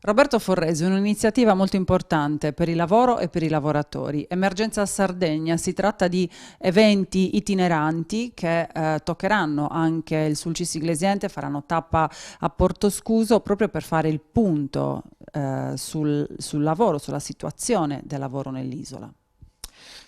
Roberto Forresi, un'iniziativa molto importante per il lavoro e per i lavoratori. Emergenza Sardegna, si tratta di eventi itineranti che toccheranno anche il Sulcis Iglesiente, faranno tappa a Portoscuso proprio per fare il punto sul lavoro, sulla situazione del lavoro nell'isola.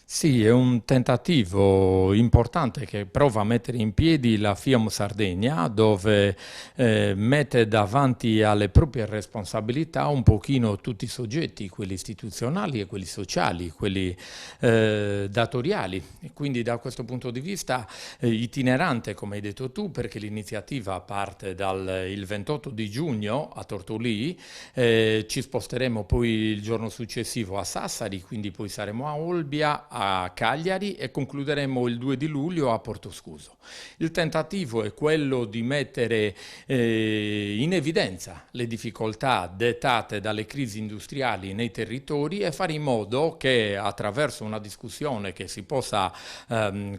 Sì, è un tentativo importante che prova a mettere in piedi la FIOM Sardegna, dove mette davanti alle proprie responsabilità un pochino tutti i soggetti, quelli istituzionali e quelli sociali, quelli datoriali. E quindi da questo punto di vista itinerante, come hai detto tu, perché l'iniziativa parte dal il 28 di giugno a Tortolì, ci sposteremo poi il giorno successivo a Sassari, quindi poi saremo a Olbia, a Cagliari e concluderemo il 2 di luglio a Portoscuso. Il tentativo è quello di mettere in evidenza le difficoltà dettate dalle crisi industriali nei territori e fare in modo che attraverso una discussione che si possa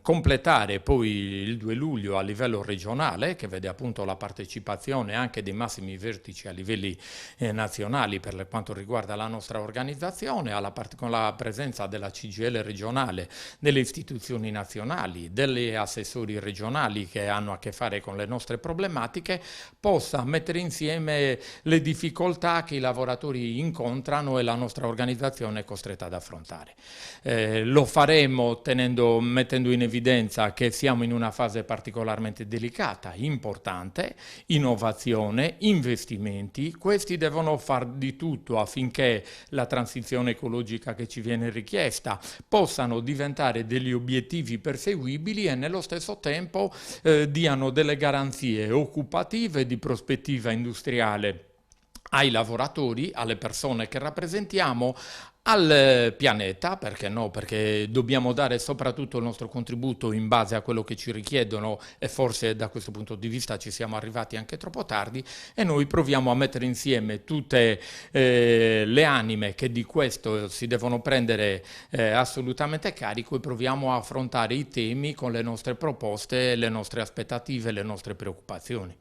completare poi il 2 luglio a livello regionale, che vede appunto la partecipazione anche dei massimi vertici a livelli nazionali per quanto riguarda la nostra organizzazione, con la presenza della CGIL regionale, delle istituzioni nazionali, degli assessori regionali che hanno a che fare con le nostre problematiche, possa mettere insieme le difficoltà che i lavoratori incontrano e la nostra organizzazione è costretta ad affrontare. Lo faremo mettendo in evidenza che siamo in una fase particolarmente delicata, importante, innovazione, investimenti. Questi devono far di tutto affinché la transizione ecologica che ci viene richiesta possano diventare degli obiettivi perseguibili e nello stesso tempo diano delle garanzie occupative di prospettiva industriale ai lavoratori, alle persone che rappresentiamo, al pianeta, perché no? Perché dobbiamo dare soprattutto il nostro contributo in base a quello che ci richiedono e forse da questo punto di vista ci siamo arrivati anche troppo tardi e noi proviamo a mettere insieme tutte le anime che di questo si devono prendere assolutamente carico e proviamo a affrontare i temi con le nostre proposte, le nostre aspettative, le nostre preoccupazioni.